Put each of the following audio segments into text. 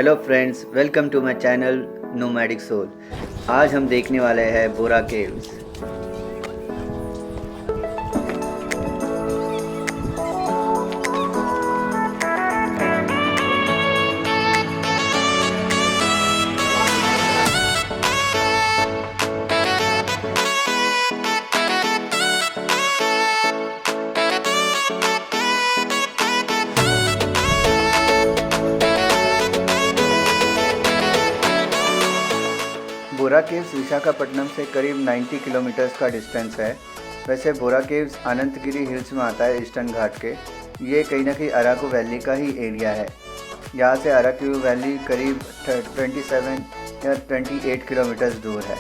Hello friends, welcome to my channel nomadic soul. आज हम देखने वाले हैं बोरा केव्स। बोरा केव्स विशाखापट्टनम से करीब 90 किलोमीटर्स का डिस्टेंस है। वैसे बोरा केव्स अनंतगिरी हिल्स में आता है, ईस्टर्न घाट के। ये कहीं ना कहीं अराकू वैली का ही एरिया है। यहाँ से अराकू वैली करीब 27 या 28 किलोमीटर्स दूर है।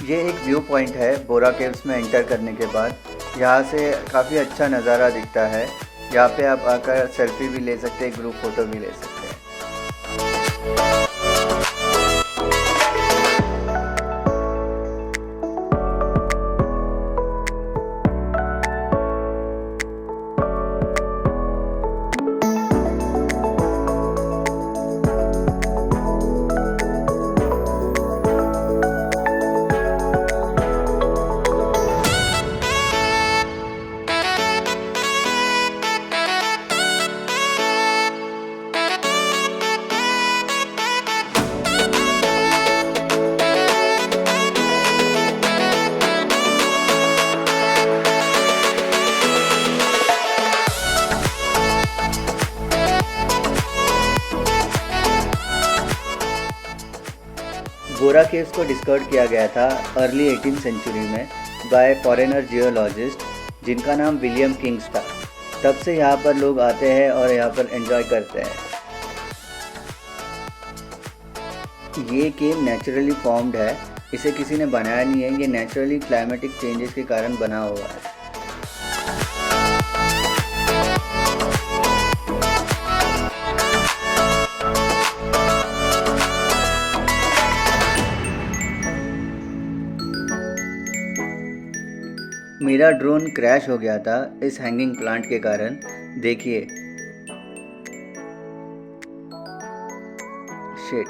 ये एक व्यू पॉइंट है बोरा केव्स में एंटर करने के बाद। यहाँ से काफ़ी अच्छा नज़ारा दिखता है। यहाँ पे आप आकर सेल्फी भी ले सकते हैं, ग्रुप फ़ोटो भी ले सकते हैं। बोरा केव्स को डिस्कवर किया गया था अर्ली 18th सेंचुरी में बाय फॉरेनर जियोलॉजिस्ट जिनका नाम विलियम किंग्स था। तब से यहाँ पर लोग आते हैं और यहाँ पर एंजॉय करते हैं। ये केव नेचुरली फॉर्म्ड है, इसे किसी ने बनाया नहीं है। ये नेचुरली क्लाइमेटिक चेंजेस के कारण बना हुआ है। मेरा ड्रोन क्रैश हो गया था इस हैंगिंग प्लांट के कारण। देखिए, शिट।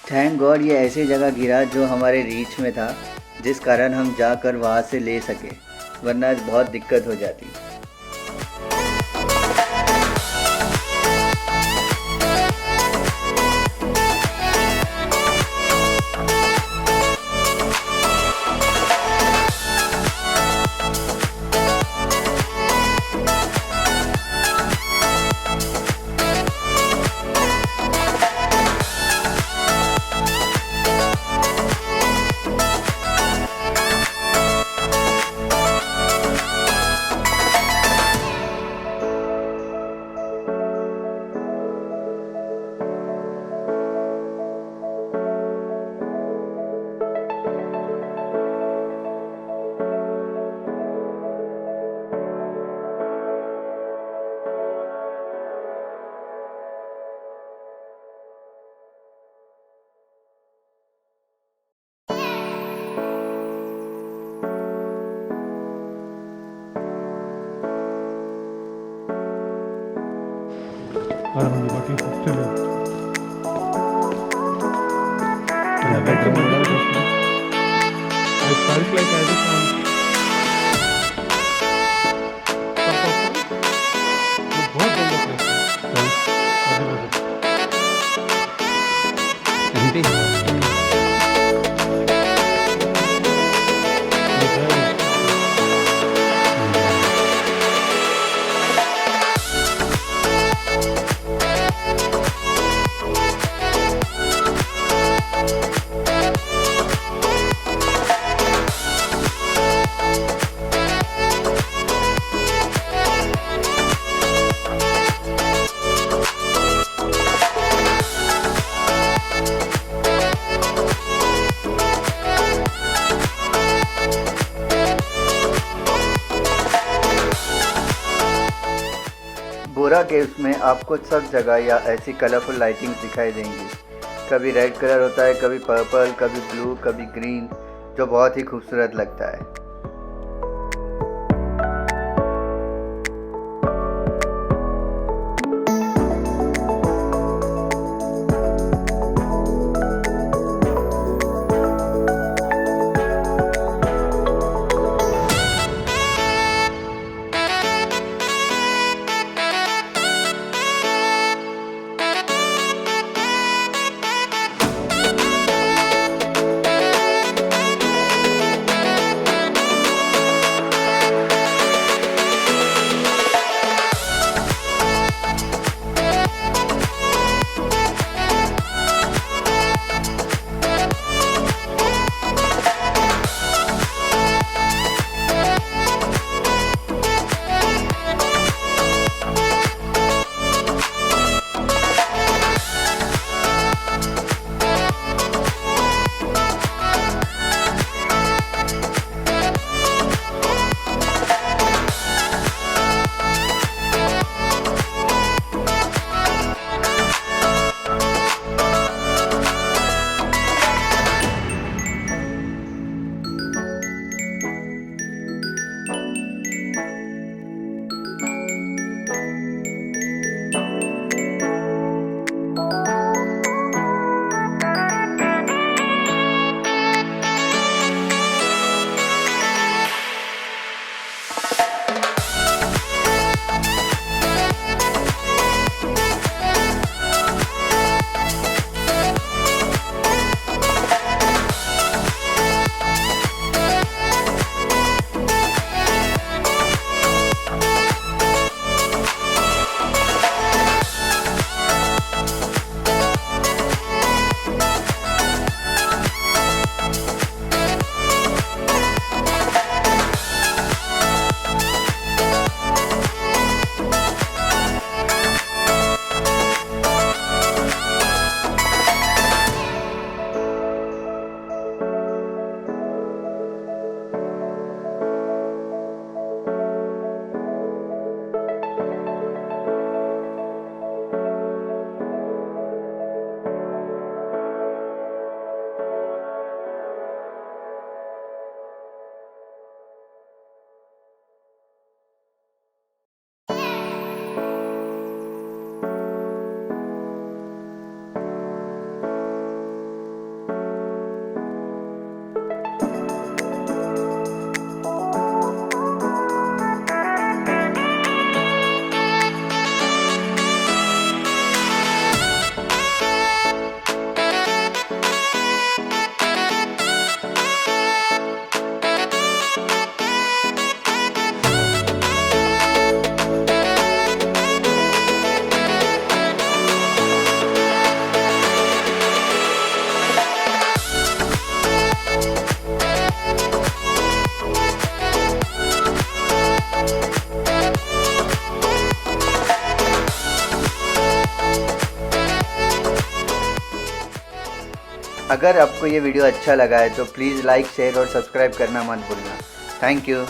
थैंक गॉड ये ऐसी जगह गिरा जो हमारे रीच में था, जिस कारण हम जाकर वहाँ से ले सके, वरना बहुत दिक्कत हो जाती। बोरा केव्स में आपको सब जगह या ऐसी कलरफुल लाइटिंग्स दिखाई देंगी। कभी रेड कलर होता है, कभी पर्पल, कभी ब्लू, कभी ग्रीन, जो बहुत ही खूबसूरत लगता है। अगर आपको ये वीडियो अच्छा लगा है तो प्लीज़ लाइक, शेयर और सब्सक्राइब करना मत भूलना। Thank you.